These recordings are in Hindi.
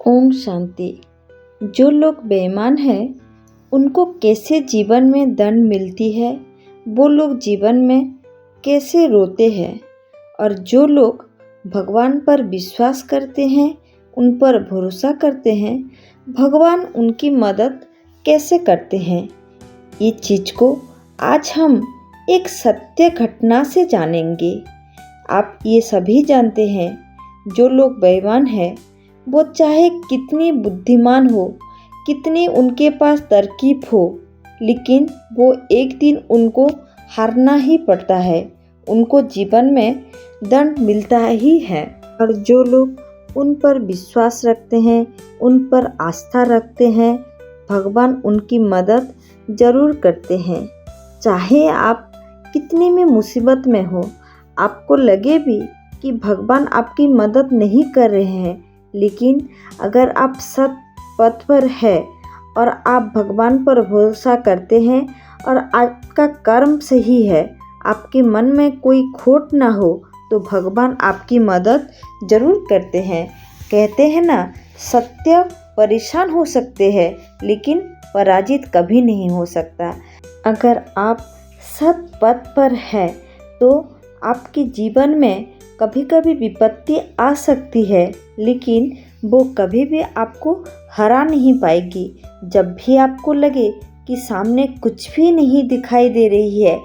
ओम शांति। जो लोग बेईमान हैं उनको कैसे जीवन में दंड मिलती है, वो लोग जीवन में कैसे रोते हैं, और जो लोग भगवान पर विश्वास करते हैं, उन पर भरोसा करते हैं, भगवान उनकी मदद कैसे करते हैं। ये चीज़ को आज हम एक सत्य घटना से जानेंगे। आप ये सभी जानते हैं, जो लोग बेईमान हैं वो चाहे कितनी बुद्धिमान हो, कितनी उनके पास तरकीब हो, लेकिन वो एक दिन उनको हारना ही पड़ता है। उनको जीवन में दंड मिलता ही है। और जो लोग उन पर विश्वास रखते हैं, उन पर आस्था रखते हैं, भगवान उनकी मदद ज़रूर करते हैं। चाहे आप कितनी भी मुसीबत में हो, आपको लगे भी कि भगवान आपकी मदद नहीं कर रहे हैं, लेकिन अगर आप सत पथ पर है और आप भगवान पर भरोसा करते हैं और आपका कर्म सही है, आपके मन में कोई खोट ना हो, तो भगवान आपकी मदद ज़रूर करते हैं। कहते हैं ना, सत्य परेशान हो सकते हैं लेकिन पराजित कभी नहीं हो सकता। अगर आप सत पथ पर है तो आपके जीवन में कभी कभी विपत्ति आ सकती है, लेकिन वो कभी भी आपको हरा नहीं पाएगी। जब भी आपको लगे कि सामने कुछ भी नहीं दिखाई दे रही है,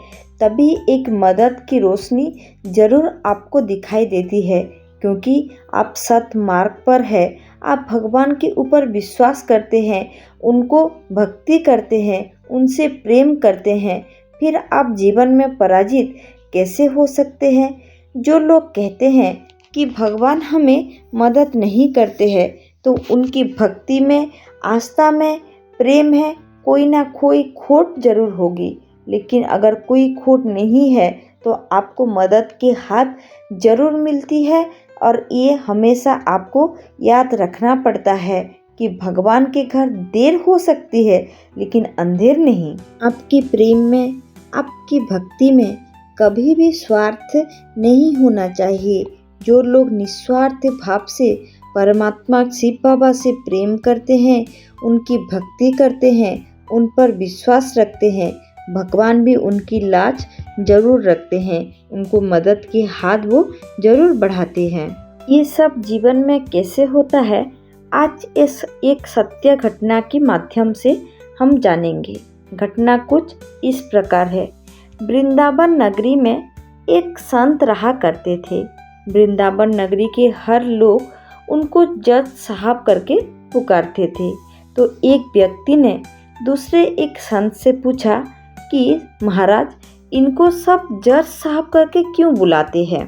तभी एक मदद की रोशनी ज़रूर आपको दिखाई देती है, क्योंकि आप सत मार्ग पर है। आप भगवान के ऊपर विश्वास करते हैं, उनको भक्ति करते हैं, उनसे प्रेम करते हैं, फिर आप जीवन में पराजित कैसे हो सकते हैं। जो लोग कहते हैं कि भगवान हमें मदद नहीं करते हैं, तो उनकी भक्ति में, आस्था में, प्रेम है, कोई ना कोई खोट जरूर होगी। लेकिन अगर कोई खोट नहीं है तो आपको मदद के हाथ जरूर मिलती है। और ये हमेशा आपको याद रखना पड़ता है कि भगवान के घर देर हो सकती है लेकिन अंधेर नहीं। आपके प्रेम में, आपकी भक्ति में कभी भी स्वार्थ नहीं होना चाहिए। जो लोग निस्वार्थ भाव से परमात्मा शिव बाबा से प्रेम करते हैं, उनकी भक्ति करते हैं, उन पर विश्वास रखते हैं, भगवान भी उनकी लाज जरूर रखते हैं, उनको मदद के हाथ वो जरूर बढ़ाते हैं। ये सब जीवन में कैसे होता है, आज इस एक सत्य घटना के माध्यम से हम जानेंगे। घटना कुछ इस प्रकार है। वृंदावन नगरी में एक संत रहा करते थे। वृंदावन नगरी के हर लोग उनको जज साहब करके पुकारते थे। तो एक व्यक्ति ने दूसरे एक संत से पूछा कि महाराज, इनको सब जज साहब करके क्यों बुलाते हैं।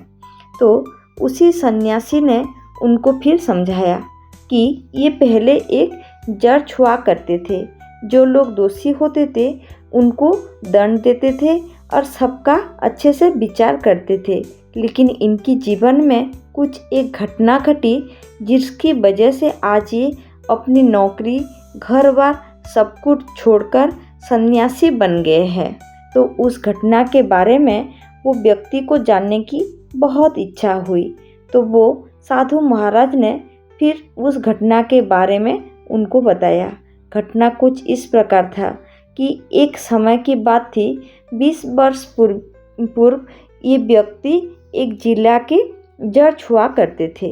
तो उसी सन्यासी ने उनको फिर समझाया कि ये पहले एक जज हुआ करते थे। जो लोग दोषी होते थे उनको दंड देते थे और सबका अच्छे से विचार करते थे। लेकिन इनकी जीवन में कुछ एक घटना घटी जिसकी वजह से आज ये अपनी नौकरी, घर बार सब कुछ छोड़कर सन्यासी बन गए हैं। तो उस घटना के बारे में वो व्यक्ति को जानने की बहुत इच्छा हुई। तो वो साधु महाराज ने फिर उस घटना के बारे में उनको बताया। घटना कुछ इस प्रकार था कि एक समय की बात थी। 20 वर्ष पूर्व ये व्यक्ति एक जिला के जज हुआ करते थे।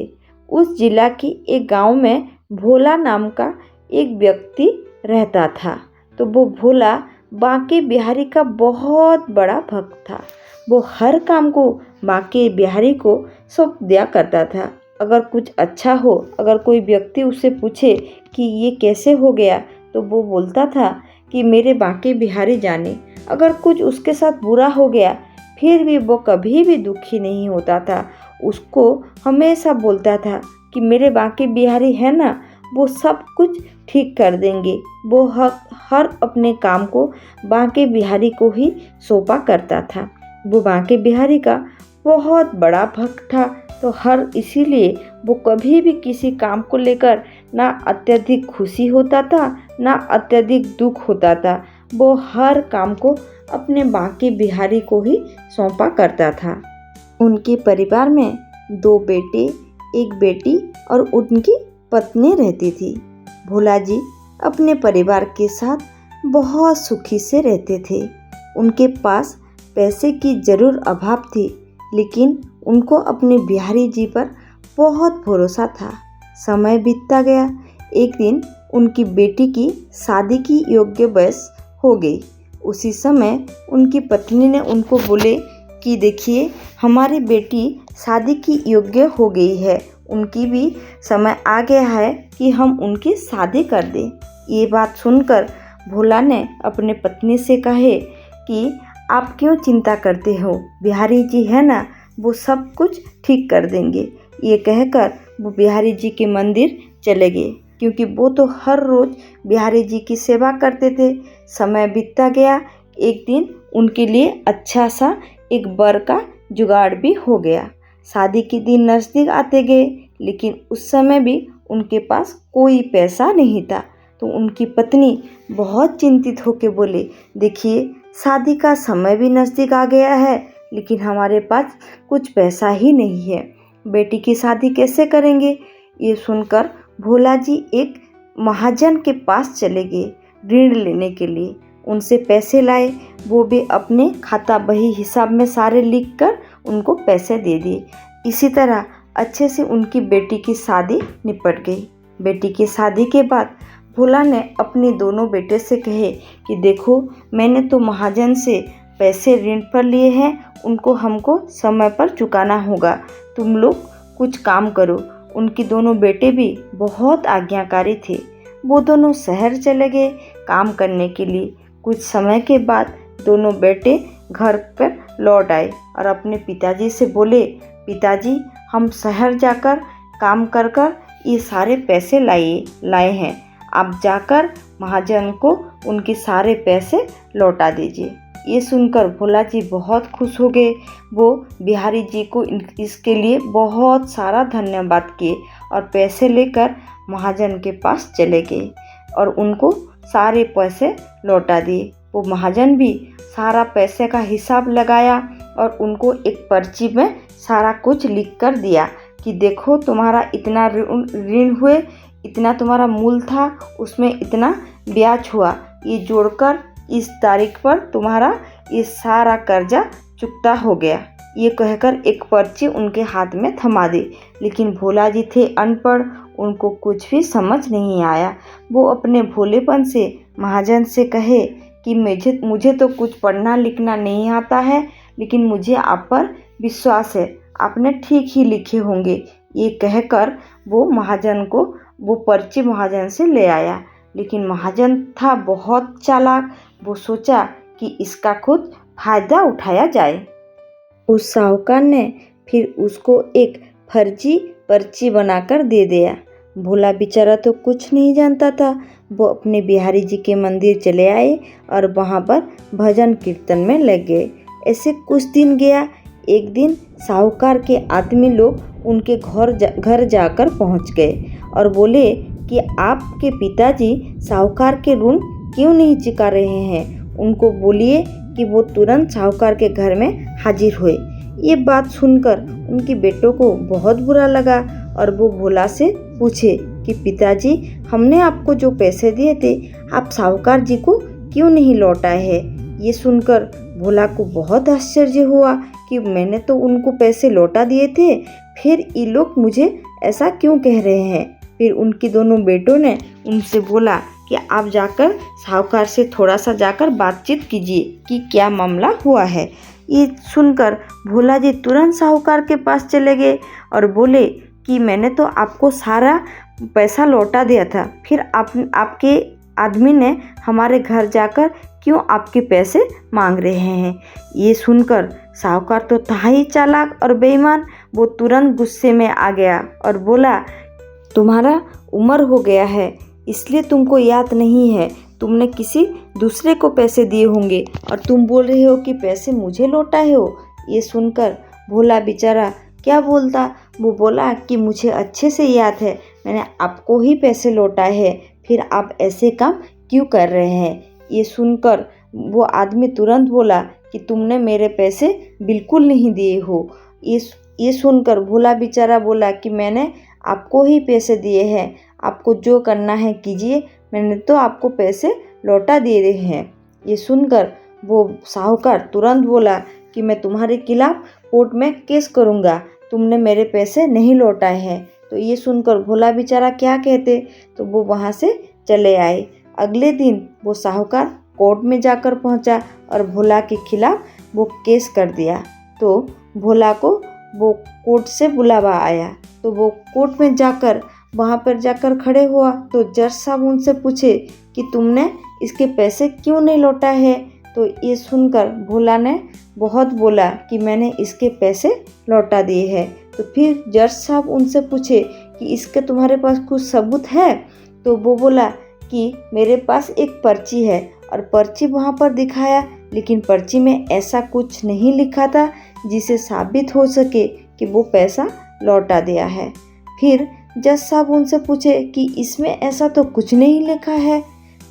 उस जिला की एक गांव में भोला नाम का एक व्यक्ति रहता था। तो वो भोला बांके बिहारी का बहुत बड़ा भक्त था। वो हर काम को बांके बिहारी को सौंप दिया करता था। अगर कुछ अच्छा हो, अगर कोई व्यक्ति उससे पूछे कि ये कैसे हो गया, तो वो बोलता था कि मेरे बांके बिहारी जाने। अगर कुछ उसके साथ बुरा हो गया, फिर भी वो कभी भी दुखी नहीं होता था। उसको हमेशा बोलता था कि मेरे बांके बिहारी है ना, वो सब कुछ ठीक कर देंगे। वो हर अपने काम को बांके बिहारी को ही सौंपा करता था। वो बांके बिहारी का बहुत बड़ा भक्त था। तो इसीलिए वो कभी भी किसी काम को लेकर ना अत्यधिक खुशी होता था, ना अत्यधिक दुख होता था। वो हर काम को अपने बांके बिहारी को ही सौंपा करता था। उनके परिवार में 2 बेटे, 1 बेटी और उनकी पत्नी रहती थी। भोला जी अपने परिवार के साथ बहुत सुखी से रहते थे। उनके पास पैसे की जरूर अभाव थी, लेकिन उनको अपने बिहारी जी पर बहुत भरोसा था। समय बीतता गया। एक दिन उनकी बेटी की शादी की योग्य वयस हो गई। उसी समय उनकी पत्नी ने उनको बोले कि देखिए, हमारी बेटी शादी की योग्य हो गई है, उनकी भी समय आ गया है कि हम उनकी शादी कर दें। ये बात सुनकर भोला ने अपने पत्नी से कहे कि आप क्यों चिंता करते हो, बिहारी जी है ना, वो सब कुछ ठीक कर देंगे। ये कहकर वो बिहारी जी के मंदिर चले गए, क्योंकि वो तो हर रोज़ बिहारी जी की सेवा करते थे। समय बीतता गया। एक दिन उनके लिए अच्छा सा एक वर का जुगाड़ भी हो गया। शादी के दिन नज़दीक आते गए, लेकिन उस समय भी उनके पास कोई पैसा नहीं था। तो उनकी पत्नी बहुत चिंतित होकर बोले, देखिए, शादी का समय भी नज़दीक आ गया है, लेकिन हमारे पास कुछ पैसा ही नहीं है, बेटी की शादी कैसे करेंगे। ये सुनकर भोला जी एक महाजन के पास चले गए ऋण लेने के लिए। उनसे पैसे लाए। वो भी अपने खाता बही हिसाब में सारे लिख कर उनको पैसे दे दिए। इसी तरह अच्छे से उनकी बेटी की शादी निपट गई। बेटी की शादी के बाद भोला ने अपने दोनों बेटे से कहे कि देखो, मैंने तो महाजन से पैसे ऋण पर लिए हैं, उनको हमको समय पर चुकाना होगा, तुम लोग कुछ काम करो। उनके दोनों बेटे भी बहुत आज्ञाकारी थे। वो दोनों शहर चले गए काम करने के लिए। कुछ समय के बाद दोनों बेटे घर पर लौट आए और अपने पिताजी से बोले, पिताजी, हम शहर जाकर काम कर कर ये सारे पैसे लाए हैं, आप जाकर महाजन को उनके सारे पैसे लौटा दीजिए। ये सुनकर भोला जी बहुत खुश हो गए। वो बिहारी जी को इसके लिए बहुत सारा धन्यवाद किए और पैसे लेकर महाजन के पास चले गए और उनको सारे पैसे लौटा दिए। वो महाजन भी सारा पैसे का हिसाब लगाया और उनको एक पर्ची में सारा कुछ लिख कर दिया कि देखो, तुम्हारा इतना ऋण हुए, इतना तुम्हारा मूल था, उसमें इतना ब्याज हुआ, ये जोड़कर इस तारीख पर तुम्हारा ये सारा कर्जा चुकता हो गया। ये कहकर एक पर्ची उनके हाथ में थमा दी। लेकिन भोला जी थे अनपढ़, उनको कुछ भी समझ नहीं आया। वो अपने भोलेपन से महाजन से कहे कि मुझे तो कुछ पढ़ना लिखना नहीं आता है, लेकिन मुझे आप पर विश्वास है, आपने ठीक ही लिखे होंगे। ये कहकर वो महाजन को वो पर्ची महाजन से ले आया। लेकिन महाजन था बहुत चालाक। वो सोचा कि इसका खुद फायदा उठाया जाए। उस साहूकार ने फिर उसको एक फर्जी पर्ची बनाकर दे दिया। भोला बेचारा तो कुछ नहीं जानता था। वो अपने बिहारी जी के मंदिर चले आए और वहाँ पर भजन कीर्तन में लग गए। ऐसे कुछ दिन गया। एक दिन साहूकार के आदमी लोग उनके घर जाकर पहुँच गए और बोले कि आपके पिताजी साहूकार के ऋण क्यों नहीं चुका रहे हैं, उनको बोलिए कि वो तुरंत साहूकार के घर में हाजिर हुए। ये बात सुनकर उनके बेटों को बहुत बुरा लगा और वो भोला से पूछे कि पिताजी, हमने आपको जो पैसे दिए थे, आप साहूकार जी को क्यों नहीं लौटाए हैं। ये सुनकर भोला को बहुत आश्चर्य हुआ कि मैंने तो उनको पैसे लौटा दिए थे, फिर ये लोग मुझे ऐसा क्यों कह रहे हैं। फिर उनके दोनों बेटों ने उनसे बोला कि आप जाकर साहूकार से थोड़ा सा जाकर बातचीत कीजिए कि क्या मामला हुआ है। ये सुनकर भोला जी तुरंत साहूकार के पास चले गए और बोले कि मैंने तो आपको सारा पैसा लौटा दिया था, फिर आपके आदमी ने हमारे घर जाकर क्यों आपके पैसे मांग रहे हैं। ये सुनकर साहूकार तो था ही चालाक और बेईमान। वो तुरंत गुस्से में आ गया और बोला, तुम्हारा उम्र हो गया है, इसलिए तुमको याद नहीं है, तुमने किसी दूसरे को पैसे दिए होंगे और तुम बोल रहे हो कि पैसे मुझे लौटाए हो। ये सुनकर भोला बेचारा क्या बोलता। वो बोला कि मुझे अच्छे से याद है, मैंने आपको ही पैसे लौटाए हैं, फिर आप ऐसे काम क्यों कर रहे हैं। ये सुनकर वो आदमी तुरंत बोला कि तुमने मेरे पैसे बिल्कुल नहीं दिए हो। ये सुनकर भोला बेचारा बोला कि मैंने आपको ही पैसे दिए हैं, आपको जो करना है कीजिए, मैंने तो आपको पैसे लौटा दे रहे हैं। ये सुनकर वो साहूकार तुरंत बोला कि मैं तुम्हारे खिलाफ कोर्ट में केस करूँगा, तुमने मेरे पैसे नहीं लौटाए हैं। तो ये सुनकर भोला बेचारा क्या कहते, तो वो वहाँ से चले आए। अगले दिन वो साहूकार कोर्ट में जाकर पहुँचा और भोला के खिलाफ वो केस कर दिया। तो भोला को वो कोर्ट से बुलावा आया, तो वो कोर्ट में जाकर वहाँ पर जाकर खड़े हुआ। तो जज साहब उनसे पूछे कि तुमने इसके पैसे क्यों नहीं लौटाए हैं। तो ये सुनकर भोला ने बहुत बोला कि मैंने इसके पैसे लौटा दिए हैं। तो फिर जज साहब उनसे पूछे कि इसके तुम्हारे पास कुछ सबूत है। तो वो बोला कि मेरे पास एक पर्ची है, और पर्ची वहाँ पर दिखाया, लेकिन पर्ची में ऐसा कुछ नहीं लिखा था जिसे साबित हो सके कि वो पैसा लौटा दिया है। फिर जज साहब उनसे पूछे कि इसमें ऐसा तो कुछ नहीं लिखा है।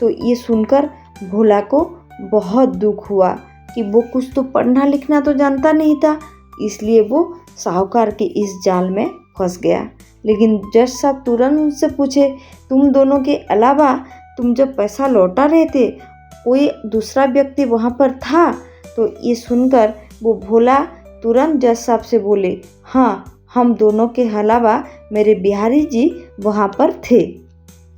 तो ये सुनकर भोला को बहुत दुख हुआ कि वो कुछ तो पढ़ना लिखना तो जानता नहीं था, इसलिए वो साहूकार के इस जाल में फंस गया। लेकिन जज साहब तुरंत उनसे पूछे, तुम दोनों के अलावा तुम जब पैसा लौटा रहे थे, कोई दूसरा व्यक्ति वहाँ पर था? तो ये सुनकर वो भोला तुरंत जज साहब से बोले, हाँ, हम दोनों के अलावा मेरे बिहारी जी वहाँ पर थे।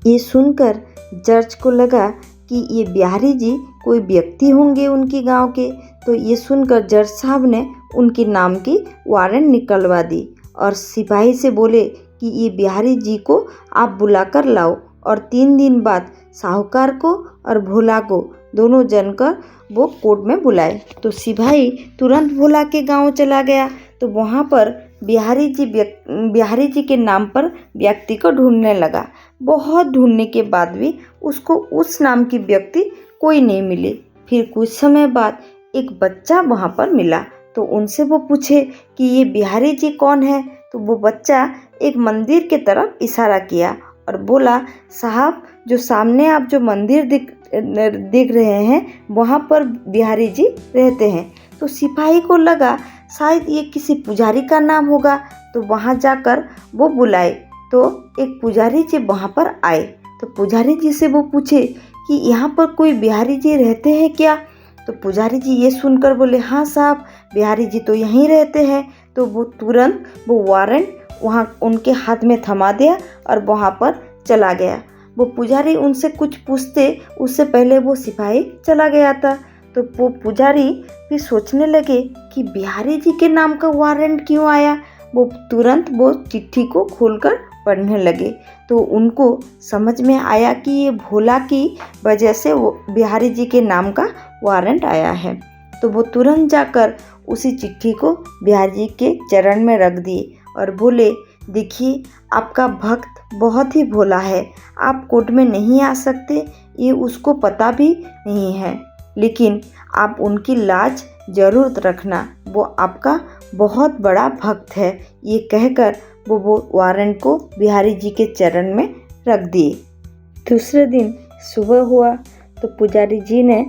ये सुनकर जज को लगा कि ये बिहारी जी कोई व्यक्ति होंगे उनके गांव के। तो ये सुनकर जज साहब ने उनके नाम की वारंट निकलवा दी और सिपाही से बोले कि ये बिहारी जी को आप बुलाकर लाओ। और 3 दिन बाद साहूकार को और भोला को दोनों जनकर वो कोर्ट में बुलाए। तो सिपाही तुरंत भोला के गांव चला गया। तो वहाँ पर बिहारी जी के नाम पर व्यक्ति को ढूंढने लगा। बहुत ढूंढने के बाद भी उसको उस नाम की व्यक्ति कोई नहीं मिली। फिर कुछ समय बाद एक बच्चा वहाँ पर मिला। तो उनसे वो पूछे कि ये बिहारी जी कौन है। तो वो बच्चा एक मंदिर के तरफ इशारा किया और बोला, साहब, जो सामने आप जो मंदिर देख रहे हैं, वहाँ पर बिहारी जी रहते हैं। तो सिपाही को लगा शायद ये किसी पुजारी का नाम होगा। तो वहाँ जाकर वो बुलाए। तो एक पुजारी जी वहाँ पर आए। तो पुजारी जी से वो पूछे कि यहाँ पर कोई बिहारी जी रहते हैं क्या। तो पुजारी जी ये सुनकर बोले, हाँ साहब, बिहारी जी तो यहीं रहते हैं। तो वो तुरंत वो वारंट वहाँ उनके हाथ में थमा दिया और वहाँ पर चला गया। वो पुजारी उनसे कुछ पूछते उससे पहले वो सिपाही चला गया था। तो वो पुजारी फिर सोचने लगे कि बिहारी जी के नाम का वारंट क्यों आया। वो तुरंत वो चिट्ठी को खोलकर पढ़ने लगे। तो उनको समझ में आया कि ये भोला की वजह से वो बिहारी जी के नाम का वारंट आया है। तो वो तुरंत जाकर उसी चिट्ठी को बिहारी जी के चरण में रख दिए और बोले, देखिए, आपका भक्त बहुत ही भोला है, आप कोर्ट में नहीं आ सकते, ये उसको पता भी नहीं है, लेकिन आप उनकी लाज ज़रूर रखना, वो आपका बहुत बड़ा भक्त है। ये कहकर वो वारंट को बिहारी जी के चरण में रख दिए। दूसरे दिन सुबह हुआ तो पुजारी जी ने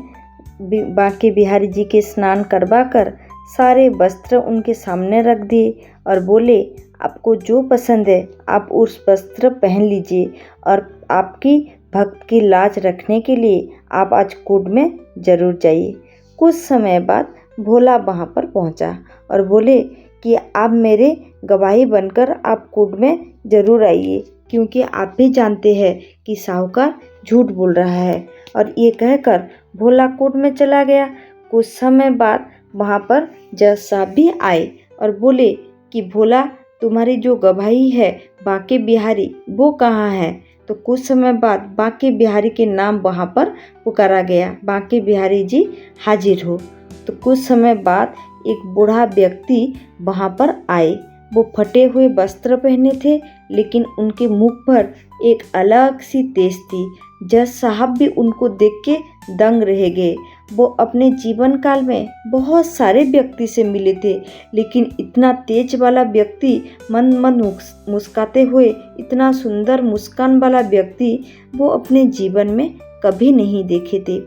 बाकी बिहारी जी के स्नान करवाकर सारे वस्त्र उनके सामने रख दिए और बोले, आपको जो पसंद है आप उस वस्त्र पहन लीजिए और आपकी भक्त की लाज रखने के लिए आप आज कोर्ट में ज़रूर जाइए। कुछ समय बाद भोला वहाँ पर पहुँचा और बोले कि आप मेरे गवाही बनकर आप कोर्ट में ज़रूर आइए, क्योंकि आप भी जानते हैं कि साहूकार झूठ बोल रहा है। और ये कहकर भोला कोर्ट में चला गया। कुछ समय बाद वहाँ पर जज साहब भी आए और बोले कि भोला, तुम्हारी जो गवाही है बांके बिहारी, वो कहाँ है। तो कुछ समय बाद बांके बिहारी के नाम वहाँ पर पुकारा गया, बांके बिहारी जी हाजिर हो। तो कुछ समय बाद एक बूढ़ा व्यक्ति वहाँ पर आए। वो फटे हुए वस्त्र पहने थे, लेकिन उनके मुख पर एक अलग सी तेज थी। जज साहब भी उनको देख के दंग रह गए। वो अपने जीवन काल में बहुत सारे व्यक्ति से मिले थे, लेकिन इतना तेज वाला व्यक्ति, मन मन मुस्काते हुए इतना सुंदर मुस्कान वाला व्यक्ति वो अपने जीवन में कभी नहीं देखे थे।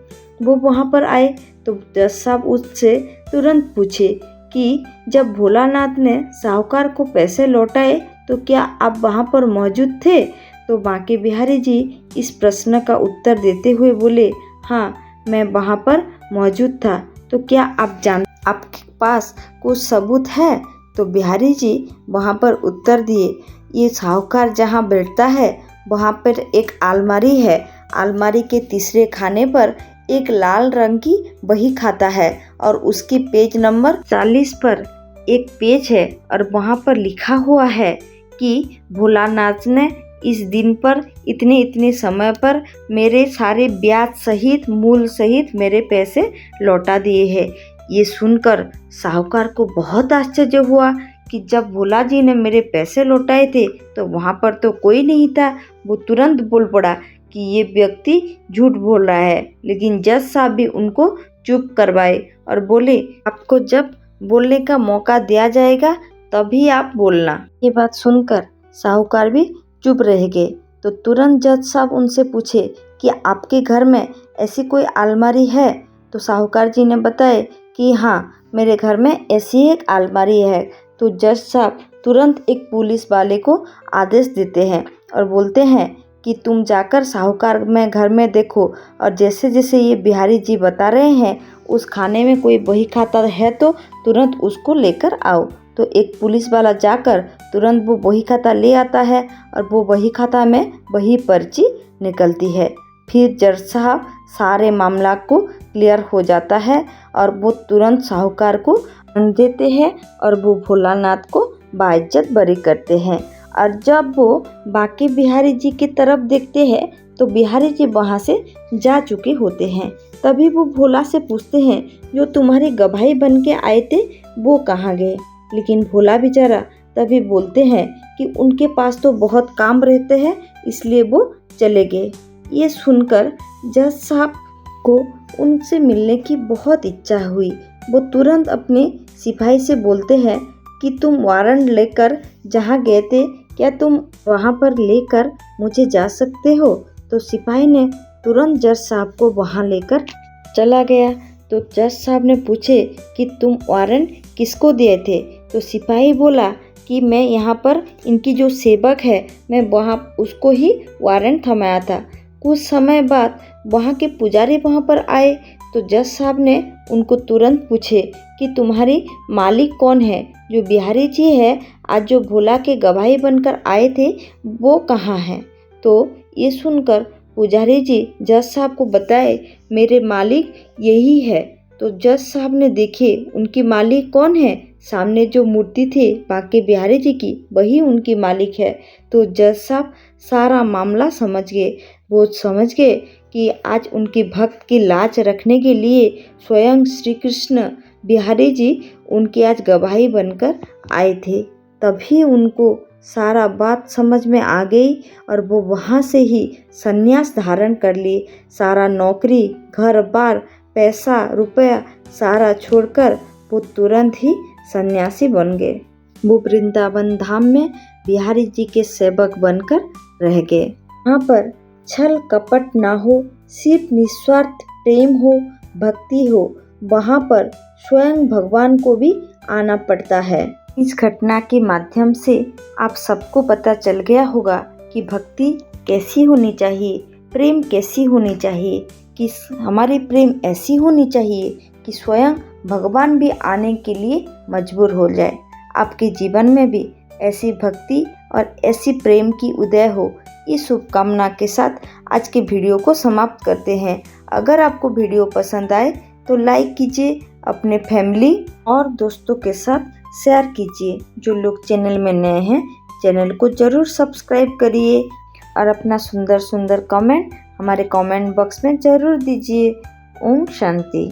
वो वहाँ पर आए तो जज साहब उससे तुरंत पूछे कि जब भोलानाथ ने साहूकार को पैसे लौटाए तो क्या आप वहाँ पर मौजूद थे? तो बांके बिहारी जी इस प्रश्न का उत्तर देते हुए बोले, हाँ, मैं वहाँ पर मौजूद था। तो क्या आपके पास कुछ सबूत है? तो बिहारी जी वहाँ पर उत्तर दिए, ये साहूकार जहाँ बैठता है वहाँ पर एक अलमारी है। अलमारी के तीसरे खाने पर एक लाल रंग की बही खाता है और उसकी पेज नंबर 40 पर एक पेज है और वहाँ पर लिखा हुआ है कि भोलानाथ ने इस दिन पर इतने समय पर मेरे सारे ब्याज सहित मूल सहित मेरे पैसे लौटा दिए हैं। ये सुनकर साहूकार को बहुत आश्चर्य हुआ कि जब भोला जी ने मेरे पैसे लौटाए थे तो वहाँ पर तो कोई नहीं था। वो तुरंत बोल पड़ा कि ये व्यक्ति झूठ बोल रहा है, लेकिन जज साहब भी उनको चुप करवाए और बोले, आपको जब बोलने का मौका दिया जाएगा तभी आप बोलना। ये बात सुनकर साहूकार भी चुप रह गए। तो तुरंत जज साहब उनसे पूछे कि आपके घर में ऐसी कोई अलमारी है? तो साहूकार जी ने बताया कि हाँ, मेरे घर में ऐसी एक अलमारी है। तो जज साहब तुरंत एक पुलिस वाले को आदेश देते हैं और बोलते हैं कि तुम जाकर साहूकार में घर में देखो और जैसे जैसे ये बिहारी जी बता रहे हैं उस खाने में कोई बही खाता है तो तुरंत उसको लेकर आओ। तो एक पुलिस वाला जाकर तुरंत वो बही खाता ले आता है और वो बही खाता में वही पर्ची निकलती है। फिर जज साहब सारे मामला को क्लियर हो जाता है और वो तुरंत साहूकार को देते हैं और वो भोलानाथ को बाइज्जत बरी करते हैं। और जब वो बांके बिहारी जी की तरफ देखते हैं तो बिहारी जी वहाँ से जा चुके होते हैं। तभी वो भोला से पूछते हैं, जो तुम्हारे गवाही बन के आए थे वो कहाँ गए? लेकिन भोला बेचारा तभी बोलते हैं कि उनके पास तो बहुत काम रहते हैं इसलिए वो चले गए। ये सुनकर जज साहब को उनसे मिलने की बहुत इच्छा हुई। वो तुरंत अपने सिपाही से बोलते हैं कि तुम वारंट लेकर जहाँ गए थे क्या तुम वहाँ पर लेकर मुझे जा सकते हो? तो सिपाही ने तुरंत जज साहब को वहाँ लेकर चला गया। तो जज साहब ने पूछे कि तुम वारंट किसको दिए थे? तो सिपाही बोला कि मैं यहाँ पर इनकी जो सेवक है मैं वहाँ उसको ही वारंट थमाया था। कुछ समय बाद वहाँ के पुजारी वहाँ पर आए तो जज साहब ने उनको तुरंत पूछे कि तुम्हारी मालिक कौन है? जो बिहारी जी है आज जो भोला के गवाही बनकर आए थे वो कहाँ है? तो ये सुनकर पुजारी जी जज साहब को बताए, मेरे मालिक यही है। तो जज साहब ने देखे उनकी मालिक कौन है? सामने जो मूर्ति थी बांके बिहारी जी की वही उनकी मालिक है। तो जज साहब सारा मामला समझ गए। वो समझ गए कि आज उनकी भक्त की लाज रखने के लिए स्वयं श्री कृष्ण बिहारी जी उनकी आज गवाही बनकर आए थे। तभी उनको सारा बात समझ में आ गई और वो वहाँ से ही संन्यास धारण कर लिए। सारा नौकरी, घर बार, पैसा रुपया सारा छोड़कर वो तुरंत ही सन्यासी बन गए। वो वृंदावन धाम में बिहारी जी के सेवक बनकर रह गए। वहाँ पर छल कपट ना हो, सिर्फ निस्वार्थ प्रेम हो, भक्ति हो। वहाँ पर स्वयं भगवान को भी आना पड़ता है। इस घटना के माध्यम से आप सबको पता चल गया होगा कि भक्ति कैसी होनी चाहिए, प्रेम कैसी होनी चाहिए, कि हमारी प्रेम ऐसी होनी चाहिए कि स्वयं भगवान भी आने के लिए मजबूर हो जाए। आपके जीवन में भी ऐसी भक्ति और ऐसी प्रेम की उदय हो, इस शुभकामना के साथ आज के वीडियो को समाप्त करते हैं। अगर आपको वीडियो पसंद आए तो लाइक कीजिए, अपने फैमिली और दोस्तों के साथ शेयर कीजिए। जो लोग चैनल में नए हैं चैनल को ज़रूर सब्सक्राइब करिए और अपना सुंदर सुंदर कमेंट हमारे कमेंट बॉक्स में ज़रूर दीजिए। ओम शांति।